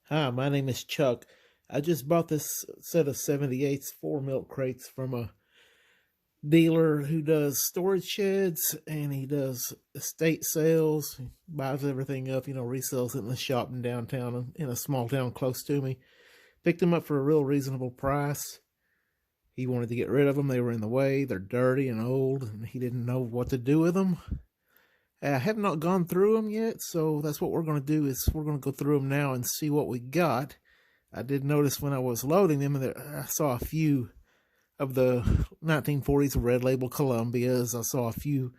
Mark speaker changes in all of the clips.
Speaker 1: Hi, my name is Chuck. I just bought this set of 78s 4 milk crates from a dealer who does storage sheds and he does estate sales. He buys everything up, resells it in the shop in downtown in a small town close to me. Picked them up for a real reasonable price. He wanted to get rid of them. They were in the way. They're dirty and old, and he didn't know what to do with them. I have not gone through them yet, so that's what we're going to do is we're going to go through them now and see what we got. I did notice when I was loading them that I saw a few of the 1940s Red Label Columbias. I saw a few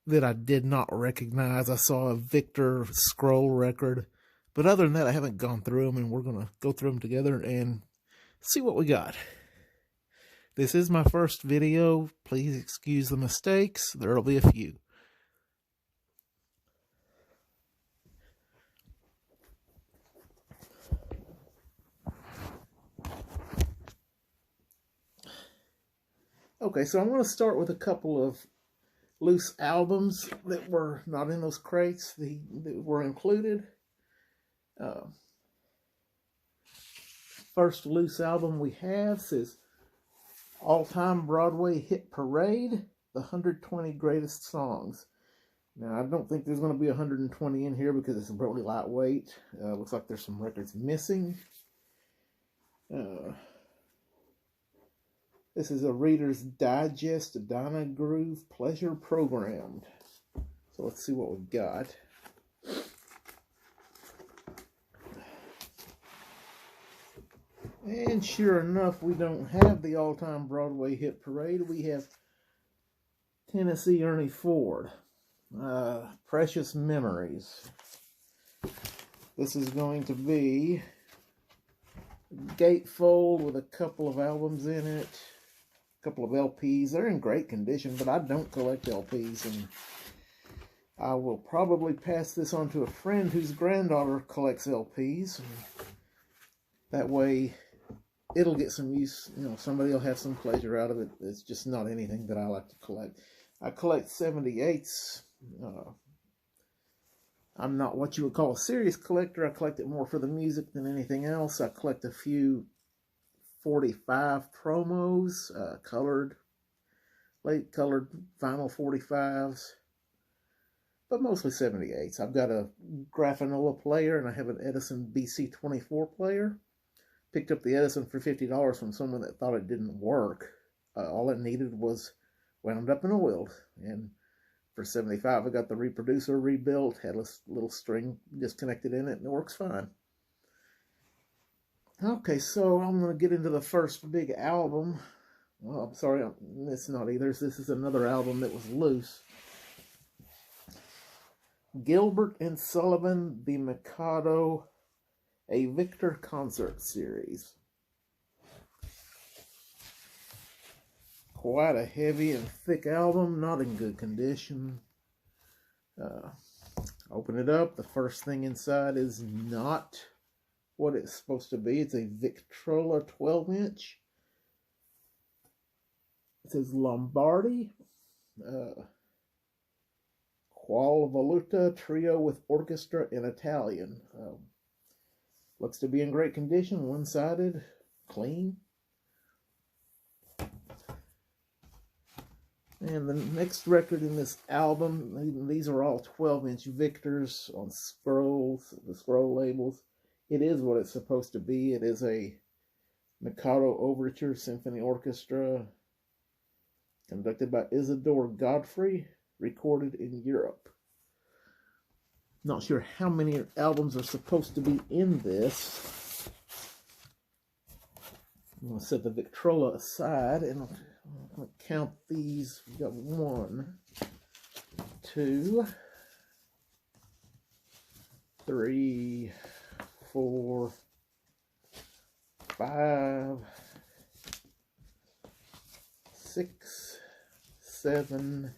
Speaker 1: that I did not recognize. I saw a Victor scroll record. But other than that, I haven't gone through them, and we're going to go through them together and see what we got. This is my first video. Please excuse the mistakes. There will be a few. Okay, so I'm going to start with a couple of loose albums that were not in those crates that were included. First loose album we have says All-Time Broadway Hit Parade, the 120 Greatest Songs. Now, I don't think there's going to be 120 in here because it's really lightweight. Looks like there's some records missing. This is a Reader's Digest Donna Groove Pleasure Programmed. So let's see what we got. And sure enough, we don't have the All-Time Broadway Hit Parade. We have Tennessee Ernie Ford, Precious Memories. This is going to be gatefold with a couple of albums in it. Couple of LPs. They're in great condition, but I don't collect LPs, and I will probably pass this on to a friend whose granddaughter collects LPs. That way it'll get some use, somebody will have some pleasure out of it. It's just not anything that I like to collect. I collect 78s. I'm not what you would call a serious collector. I collect it more for the music than anything else. I collect a few 45 promos, late colored vinyl 45s, but mostly 78s. I've got a Graphanola player and I have an Edison BC24 player. Picked up the Edison for $50 from someone that thought it didn't work. All it needed was wound up and oiled. And for $75, I got the reproducer rebuilt, had a little string disconnected in it, and it works fine. Okay, so I'm going to get into the first big album. Well, I'm sorry, it's not either. This is another album that was loose. Gilbert and Sullivan, The Mikado, a Victor Concert Series. Quite a heavy and thick album, not in good condition. Open it up. The first thing inside is not what it's supposed to be. It's a Victrola 12-inch. It says Lombardi. Qual Voluta Trio with Orchestra in Italian. Looks to be in great condition. One-sided. Clean. And the next record in this album, these are all 12-inch Victors on scrolls, the scroll labels. It is what it's supposed to be. It is a Mikado Overture Symphony Orchestra, conducted by Isidore Godfrey, recorded in Europe. Not sure how many albums are supposed to be in this. I'm going to set the Victrola aside, and I'm going to count these. We've got 1, 2, 3, 4, 5, 6, 7,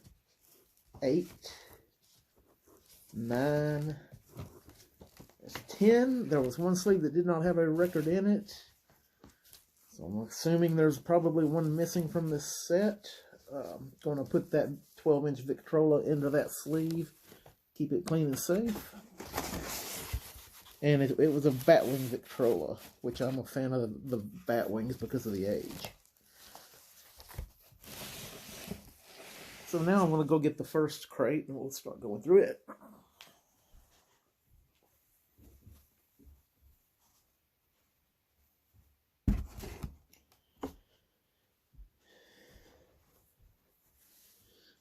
Speaker 1: 8, 9, 10. There was one sleeve that did not have a record in it. So I'm assuming there's probably one missing from this set. I'm going to put that 12-inch Victrola into that sleeve. Keep it clean and safe. And it was a Batwing Victrola, which I'm a fan of the Batwings because of the age. So now I'm going to go get the first crate and we'll start going through it.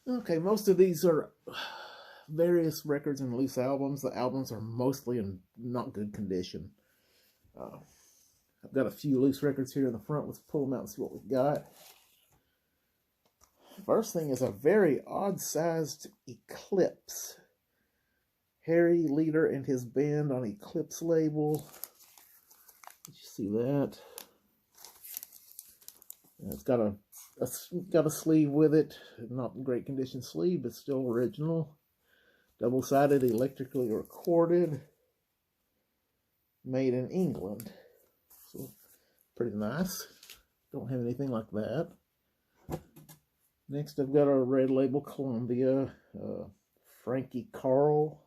Speaker 1: Okay, most of these are various records and loose albums. The albums are mostly in not good condition. I've got a few loose records here in the front. Let's pull them out and see what we've got. First thing is a very odd-sized Eclipse. Harry Leader and his band on Eclipse label. Did you see that? And it's got a sleeve with it. Not in great condition sleeve, but still original. Double-sided, electrically recorded. Made in England. So, pretty nice. Don't have anything like that. Next, I've got a red label Columbia. Frankie Carl.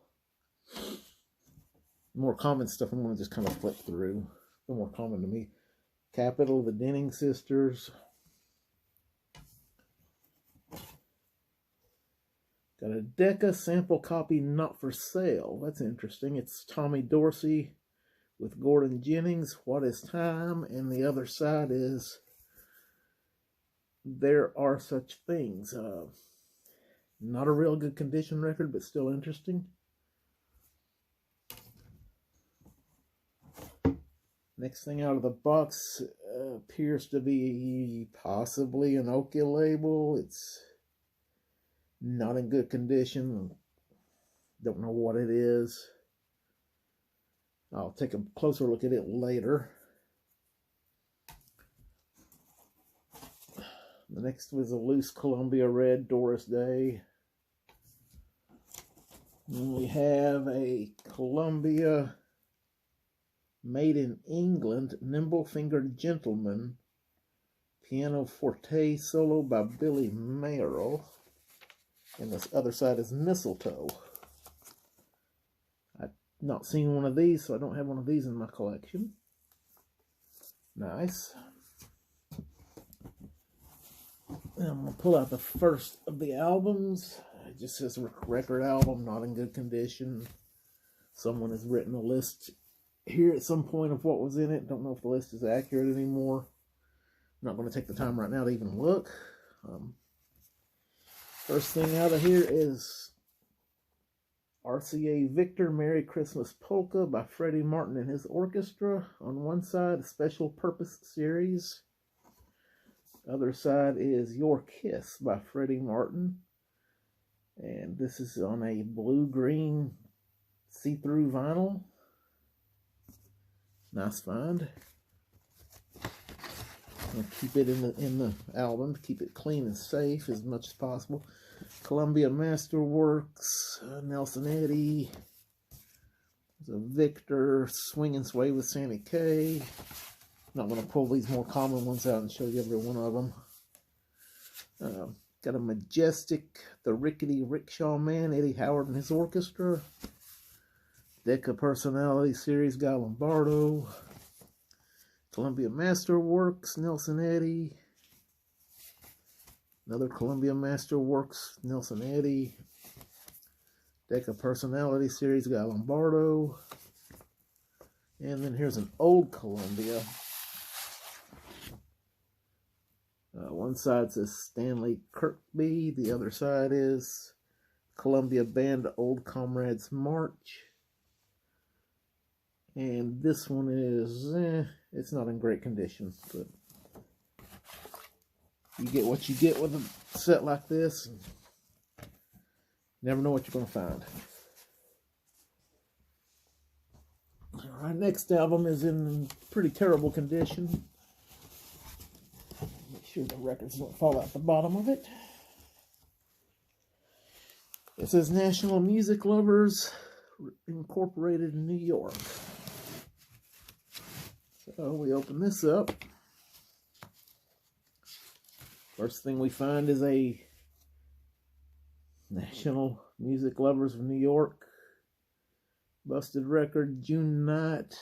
Speaker 1: More common stuff I'm going to just kind of flip through. The more common to me. Capital, the Denning Sisters. Got a Decca sample copy not for sale. That's interesting. It's Tommy Dorsey with Gordon Jennings, What is Time? And the other side is There Are Such Things. Not a real good condition record, but still interesting. Next thing out of the box appears to be possibly an Okia label. It's not in good condition. Don't know what it is. I'll take a closer look at it later. The next was a loose Columbia Red Doris Day. And we have a Columbia Made in England Nimble Fingered Gentleman piano forte solo by Billy Merrill. And this other side is Mistletoe. I've not seen one of these, so I don't have one of these in my collection. Nice. And I'm going to pull out the first of the albums. It just says record album, not in good condition. Someone has written a list here at some point of what was in it. Don't know if the list is accurate anymore. I'm not going to take the time right now to even look. First thing out of here is RCA Victor Merry Christmas Polka by Freddie Martin and his orchestra. On one side, a special purpose series. Other side is Your Kiss by Freddie Martin. And this is on a blue-green see-through vinyl. Nice find. I'll keep it in the album to keep it clean and safe as much as possible. Columbia Masterworks, Nelson Eddy. There's a Victor, Swing and Sway with Sammy Kaye. Not going to pull these more common ones out and show you every one of them. Got a Majestic, the Rickety Rickshaw Man, Eddie Howard and his orchestra. Decca Personality Series, Guy Lombardo. Columbia Masterworks, Nelson Eddy. Another Columbia Masterworks, Nelson Eddy. Decca Personality Series, Guy Lombardo. And then here's an old Columbia. One side says Stanley Kirkby. The other side is Columbia Band Old Comrades March. And this one is, it's not in great condition, but you get what you get with a set like this. Never know what you're going to find. Our next album is in pretty terrible condition. Make sure the records don't fall out the bottom of it. It says National Music Lovers Incorporated in New York. So we open this up. First thing we find is a National Music Lovers of New York Busted Record, June Night,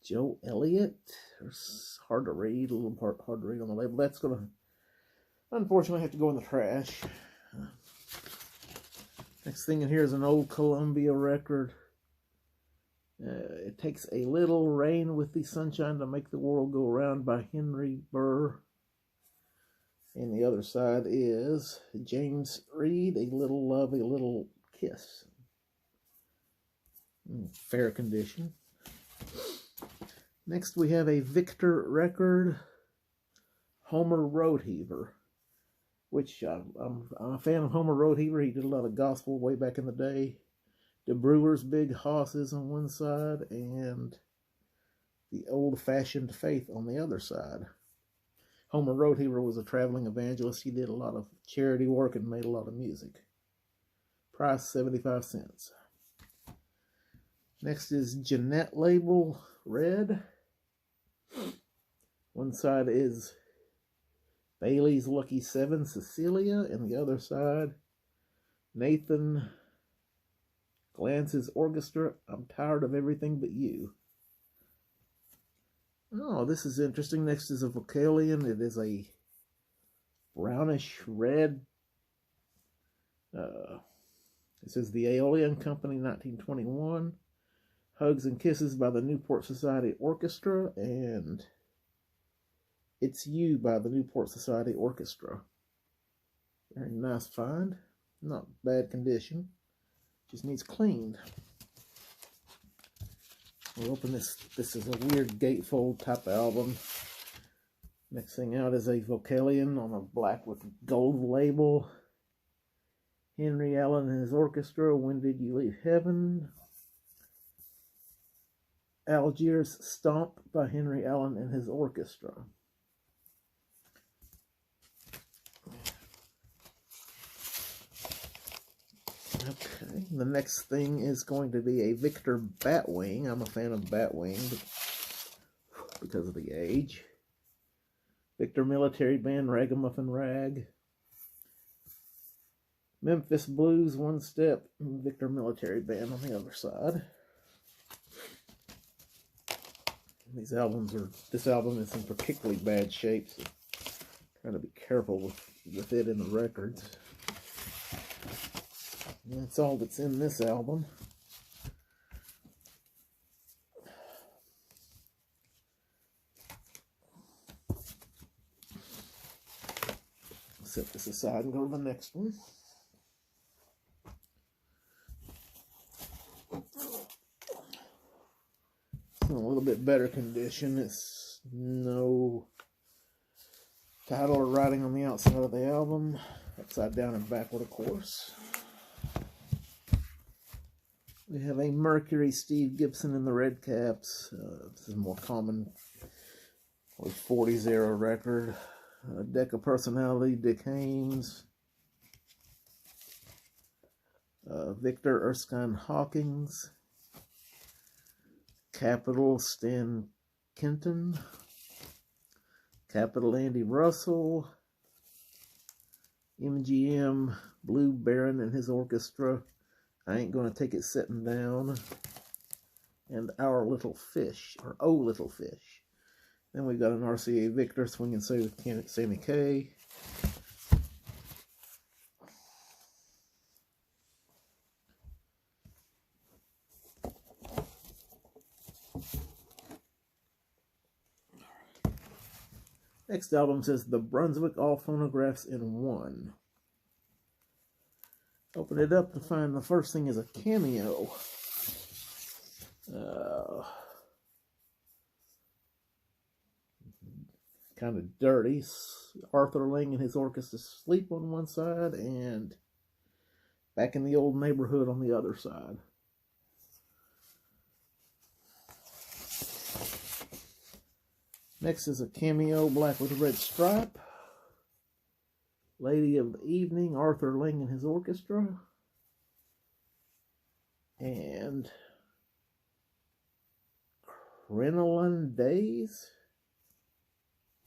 Speaker 1: Joe Elliott. It's hard to read, a little hard to read on the label. That's going to, unfortunately, have to go in the trash. Next thing in here is an old Columbia record. It Takes a Little Rain with the Sunshine to Make the World Go Round by Henry Burr. And the other side is James Reed, A Little Love, A Little Kiss. Fair condition. Next we have a Victor record, Homer Roadheaver, which I'm a fan of Homer Roadheaver. He did a lot of gospel way back in the day. The Brewers' Big Hosses on one side and the Old Fashioned Faith on the other side. Homer Roadheaver was a traveling evangelist. He did a lot of charity work and made a lot of music. Price 75 cents. Next is Jeanette label, red. One side is Bailey's Lucky 7, Cecilia, and the other side, Nathan Glance's Orchestra, I'm Tired of Everything But You. Oh, this is interesting. Next is a Vocalion. It is a brownish red. It says the Aeolian Company, 1921. Hugs and Kisses by the Newport Society Orchestra, and It's You by the Newport Society Orchestra. Very nice find. Not bad condition. Just needs cleaned. We'll open this. This is a weird gatefold type album. Next thing out is a Vocalion on a black with gold label. Henry Allen and his orchestra, When Did You Leave Heaven? Algiers Stomp by Henry Allen and his orchestra. Okay, the next thing is going to be a Victor Batwing. I'm a fan of Batwing because of the age. Victor Military Band, Ragamuffin Rag. Memphis Blues, One Step. Victor Military Band on the other side. These albums are, this album is in particularly bad shape, so trying to be careful with it in the records. And that's all that's in this album. Set this aside and go to the next one. It's in a little bit better condition. It's no title or writing on the outside of the album. Upside down and backward, of course. We have a Mercury Steve Gibson in the red caps. This is more common with 40s era record. Decca Personality, Dick Haymes. Victor Erskine Hawkins. Capital Stan Kenton. Capital Andy Russell. MGM Blue Baron and his orchestra. I Ain't Gonna Take It Sitting Down. And Our Little Fish, or Oh Little Fish. Then we've got an RCA Victor, Swing and Say with Sammy K. Next album says The Brunswick, All Phonographs in One. Open it up to find the first thing is a cameo. Kind of dirty. Arthur Lang and his orchestra Sleep on one side and Back in the Old Neighborhood on the other side. Next is a cameo, black with a red stripe. Lady of the Evening, Arthur Lang and his orchestra. And Crinoline Days.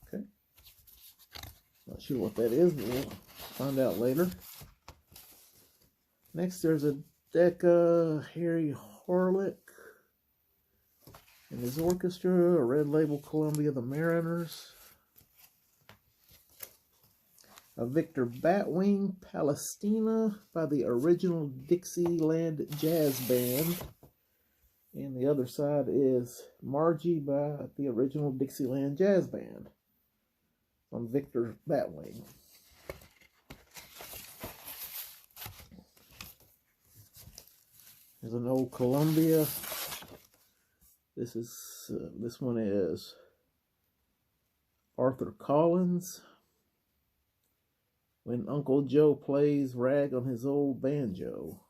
Speaker 1: Okay. Not sure what that is, but we'll find out later. Next, there's a Decca, Harry Horlick and his orchestra, a Red Label Columbia The Mariners. A Victor Batwing, Palestina by the original Dixieland Jazz Band. And the other side is Margie by the original Dixieland Jazz Band on Victor Batwing. There's an old Columbia. This one is Arthur Collins. When Uncle Joe plays rag on his old banjo.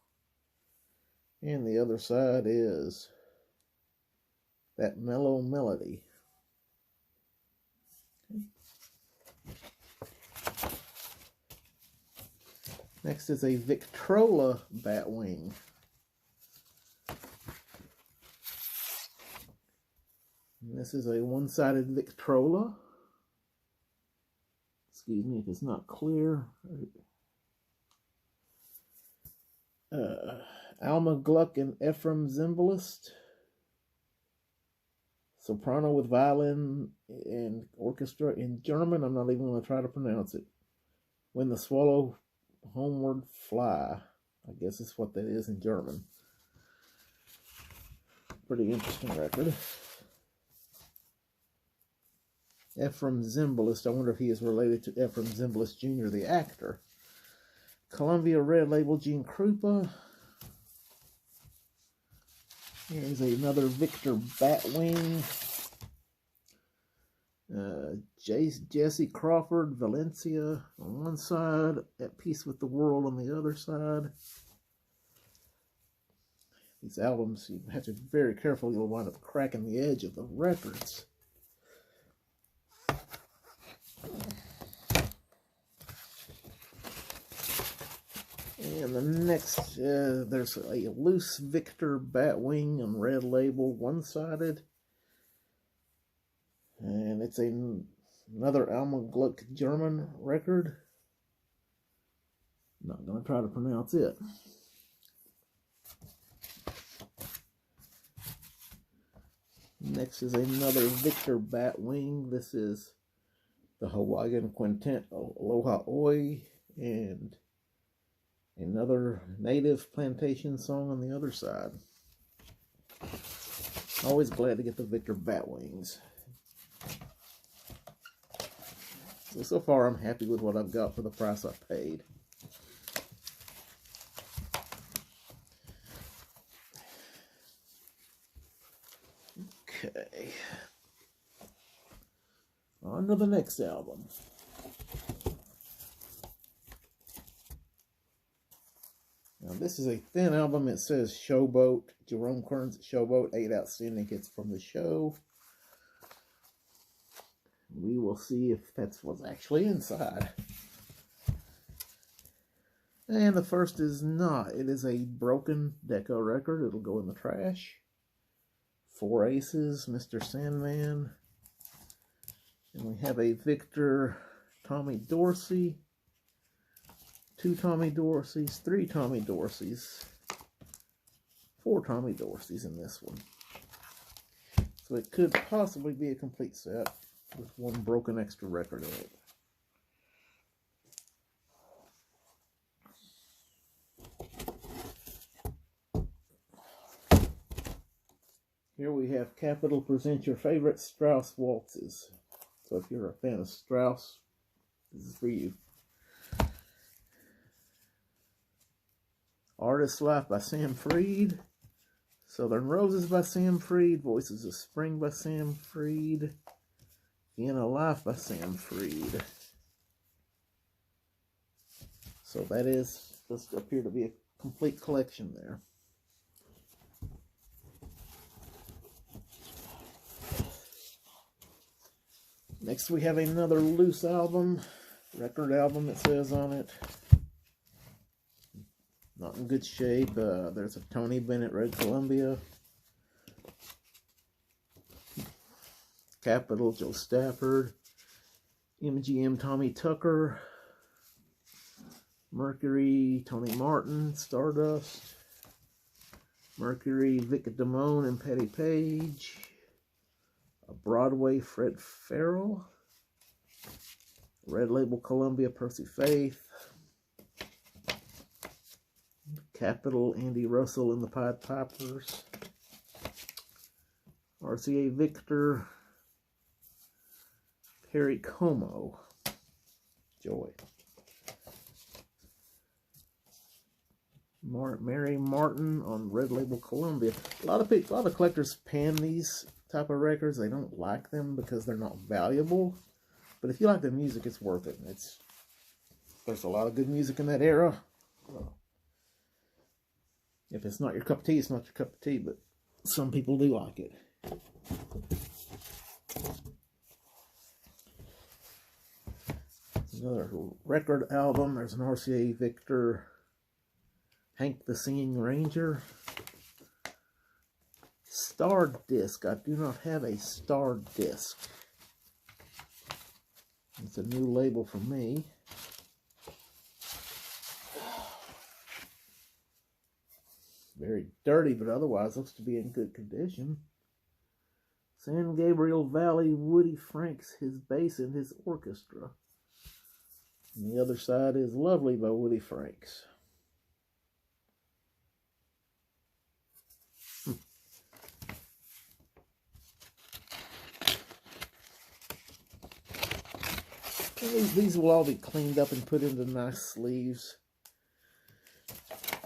Speaker 1: And the other side is That Mellow Melody. Next is a Victrola Batwing. And this is a one-sided Victrola. Excuse me if it's not clear. Alma Gluck and Ephraim Zimbalist. Soprano with violin and orchestra in German. I'm not even going to try to pronounce it. When the Swallow Homeward Fly. I guess it's what that is in German. Pretty interesting record. Ephraim Zimbalist. I wonder if he is related to Ephraim Zimbalist Jr., the actor. Columbia Red Label, Gene Krupa. Here's another Victor Batwing. Jesse Crawford, Valencia on one side, At Peace with the World on the other side. These albums, you have to be very careful, you'll wind up cracking the edge of the records. And the next, there's a loose Victor Batwing on Red Label, one-sided. And it's another Alma Gluck German record. Not going to try to pronounce it. Next is another Victor Batwing. This is the Hawaiian Quintet, Aloha Oi, and another native plantation song on the other side. Always glad to get the Victor Batwings. So far I'm happy with what I've got for the price I paid. Okay. On to the next album. Now this is a thin album. It says Showboat. Jerome Kern's Showboat. 8 outstanding hits from the show. We will see if that's what's actually inside. And the first is not. It is a broken Decca record. It'll go in the trash. 4 Aces, Mr. Sandman. And we have a Victor Tommy Dorsey. 2 Tommy Dorseys, 3 Tommy Dorseys, 4 Tommy Dorseys in this one. So it could possibly be a complete set with 1 broken extra record in it. Here we have Capitol present your favorite Strauss waltzes. So if you're a fan of Strauss, this is for you. Artist's Life by Sam Freed. Southern Roses by Sam Freed. Voices of Spring by Sam Freed. Vienna Life by Sam Freed. So that does appear to be a complete collection there. Next we have another loose album. Record album, it says on it. Not in good shape. There's a Tony Bennett Red Columbia. Capitol, Joe Stafford. MGM, Tommy Tucker. Mercury, Tony Martin. Stardust. Mercury, Vic Damone and Patty Page. A Broadway, Fred Farrell. Red Label, Columbia, Percy Faith. Capitol, Andy Russell and the Pied Pipers. RCA Victor, Perry Como. Joy. Mary Martin on Red Label Columbia. A lot of collectors pan these type of records. They don't like them because they're not valuable. But if you like the music, it's worth it. There's a lot of good music in that era. If it's not your cup of tea, it's not your cup of tea. But some people do like it. Another record album. There's an RCA Victor, Hank the Singing Ranger. Starred disc. I do not have a starred disc. It's a new label for me. Very dirty, but otherwise looks to be in good condition. San Gabriel Valley, Woody Franks, his bass and his orchestra. And the other side is Lovely by Woody Franks. These will all be cleaned up and put into nice sleeves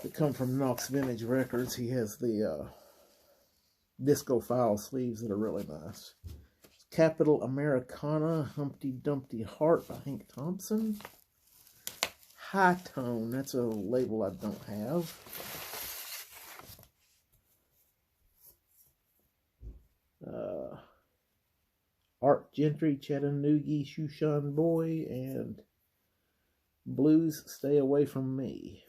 Speaker 1: that come from Knox Vintage Records. He has the disco file sleeves that are really nice. Capitol Americana, Humpty Dumpty Heart by Hank Thompson. High Tone, that's a label I don't have. Art Gentry, Chattanooga, Shushan Boy, and Blues Stay Away From Me.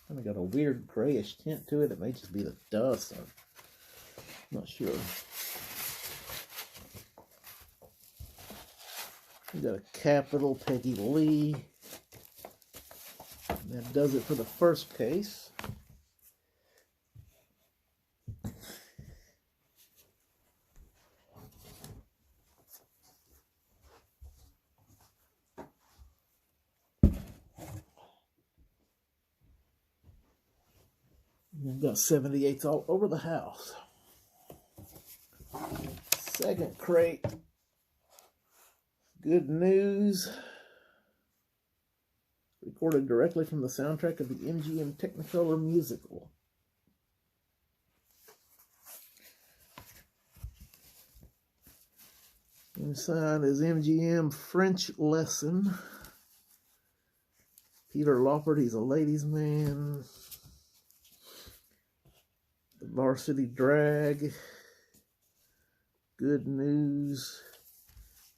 Speaker 1: Kind of got a weird grayish tint to it. It may just be the dust. I'm not sure. We got a Capitol, Peggy Lee. And that does it for the first case. We've got 78s all over the house. Second crate. Good News. Recorded directly from the soundtrack of the MGM Technicolor musical. Inside is MGM French Lesson. Peter Lawford, he's a ladies' man. The Varsity Drag. Good News.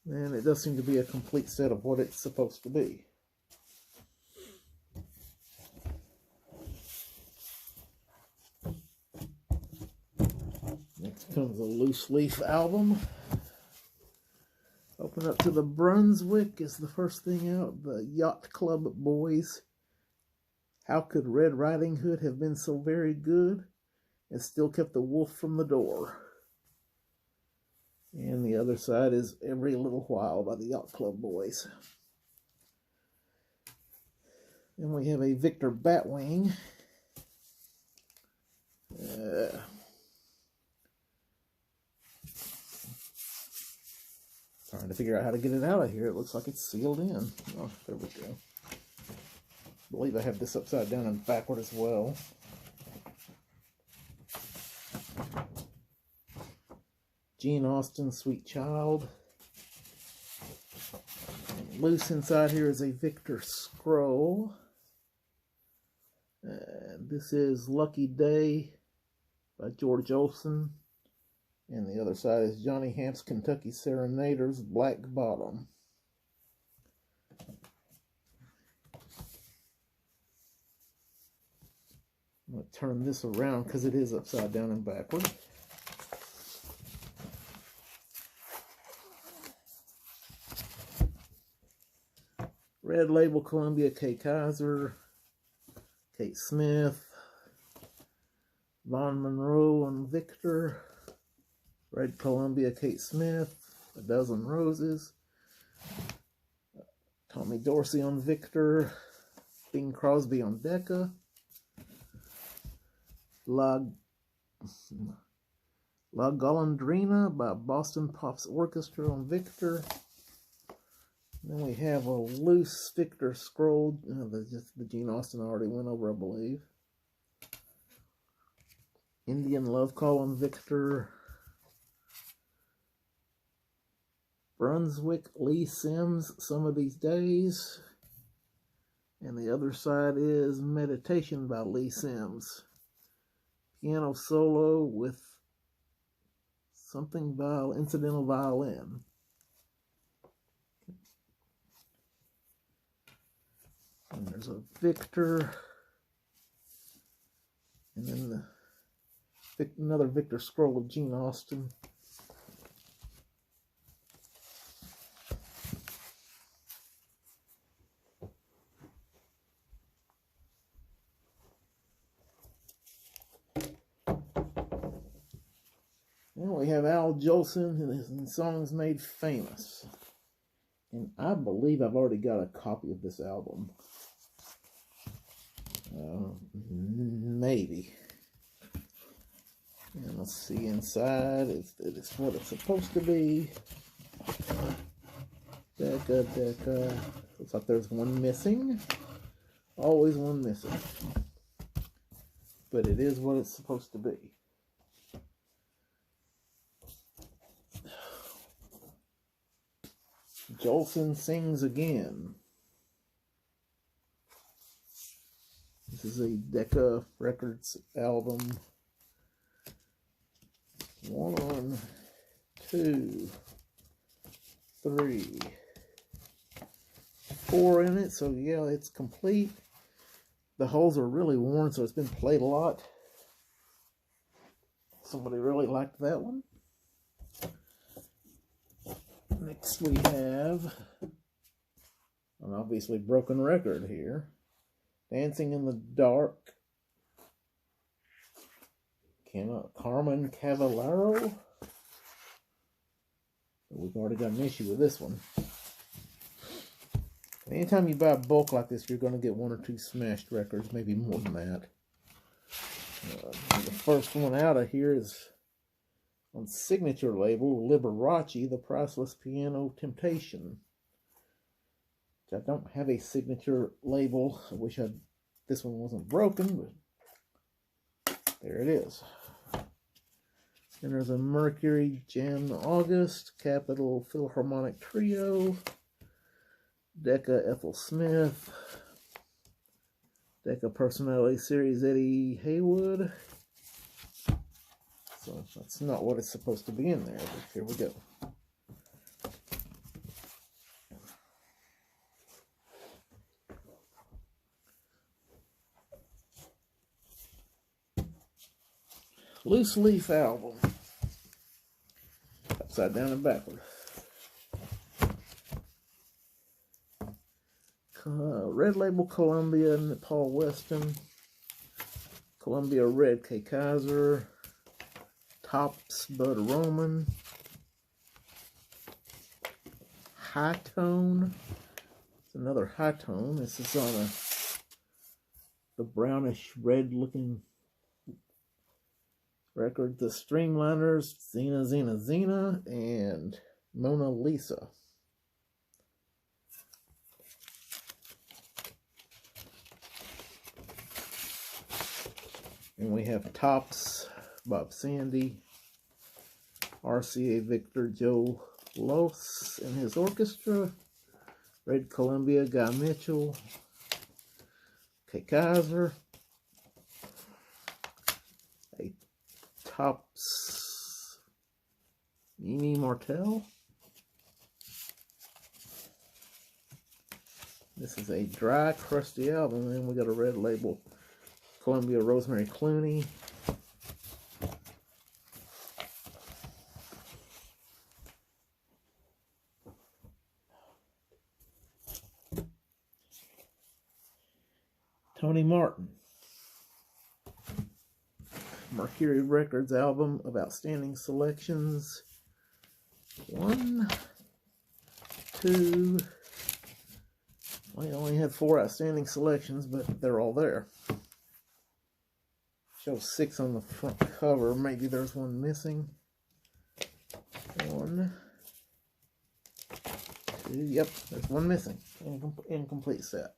Speaker 1: And it does seem to be a complete set of what it's supposed to be. Next comes a loose leaf album. Open up to the Brunswick is the first thing out. The Yacht Club Boys. How could Red Riding Hood have been so very good and still kept the wolf from the door? And the other side is Every Little While by the Yacht Club Boys. Then we have a Victor Batwing. Trying to figure out how to get it out of here. It looks like it's sealed in. Oh, there we go. I believe I have this upside down and backward as well. Gene Austin, Sweet Child. And loose inside here is a Victor Scroll. This is Lucky Day by George Olson. And the other side is Johnny Hamp's Kentucky Serenaders, Black Bottom. I'm going to turn this around because it is upside down and backward. Red Label Columbia, Kay Kate Smith, Von Monroe on Victor, Red Columbia, Kate Smith, A Dozen Roses, Tommy Dorsey on Victor, Bing Crosby on Decca, La Golondrina by Boston Pops Orchestra on Victor. Then we have a loose Victor scroll. The Gene Austin I already went over, I believe. Indian Love Call on Victor. Brunswick, Lee Sims, Some of These Days. And the other side is Meditation by Lee Sims. Piano solo with something incidental violin. And there's a Victor. And then another Victor scroll of Gene Austin. And we have Al Jolson and his songs made famous. And I believe I've already got a copy of this album. Maybe. And let's see inside. It's what it's supposed to be. Decca. Looks like there's one missing. Always one missing. But it is what it's supposed to be. Jolson Sings Again. This is a Decca Records album. 1, 2, 3, 4 in it. So yeah, it's complete. The holes are really worn, so it's been played a lot. Somebody really liked that one. Next we have an obviously broken record here. Dancing in the Dark. Carmen Cavallaro. We've already got an issue with this one. Anytime you buy a bulk like this, you're going to get 1 or 2 smashed records, maybe more than that. The first one out of here is on signature label, Liberace, The Priceless Piano Temptation. I don't have a signature label. I wish this one wasn't broken, but there it is. And there's a Mercury Jam August, Capitol Philharmonic Trio, Decca Ethel Smith, Decca Personality Series Eddie Haywood. So that's not what it's supposed to be in there, but here we go. Loose Leaf album. Upside down and backward. Red Label Columbia, Paul Weston. Columbia Red, K. Kaiser. Tops, Bud Roman. High Tone. It's another High Tone. This is on the brownish red looking record. The Streamliners, Xena, Xena, Xena, and Mona Lisa. And we have Tops, Bob Sandy, RCA Victor Joe Los and his orchestra, Red Columbia Guy Mitchell, K. Kaiser, a Tops Mimi Martell. This is a dry, crusty album, and then we got a Red Label Columbia Rosemary Clooney. Tony Martin. Mercury Records album of outstanding selections. 1, 2. We only had 4 outstanding selections, but they're all there. Shows 6 on the front cover. Maybe there's one missing. 1, 2. Yep, there's one missing. Incomplete set.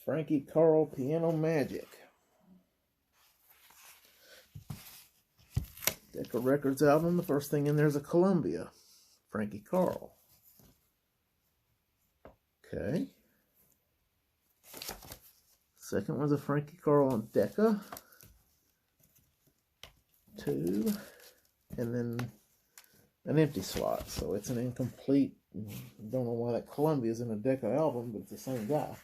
Speaker 1: Frankie Carl Piano Magic. Decca Records album. The first thing in there is a Columbia. Frankie Carl. Okay. Second one's a Frankie Carl on Decca. 2. And then an empty slot. So it's an incomplete. Don't know why that Columbia is in a Decca album, but it's the same guy.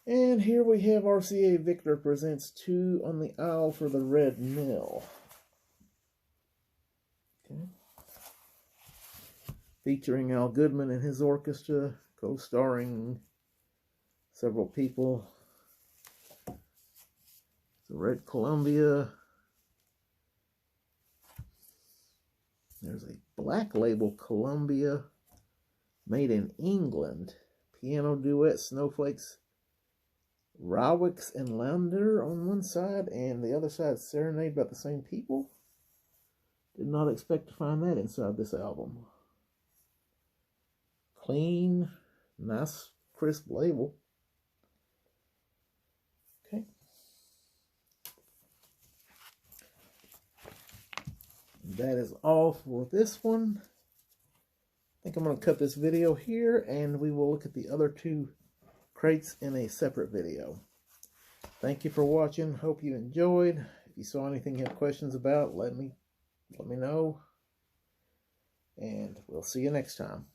Speaker 1: And here we have RCA Victor presents 2 on the Aisle for the Red Mill. Okay. Featuring Al Goodman and his orchestra, co-starring several people. The Red Columbia. There's a black label Columbia made in England. Piano duet, Snowflakes, Rawicks and Launder on one side, and the other side Serenade by the same people. Did not expect to find that inside this album. Clean, nice, crisp label. Okay. That is all for this one. I think I'm going to cut this video here, and we will look at the other 2 crates in a separate video. Thank you for watching. Hope you enjoyed. If you saw anything you have questions about, let me know. And we'll see you next time.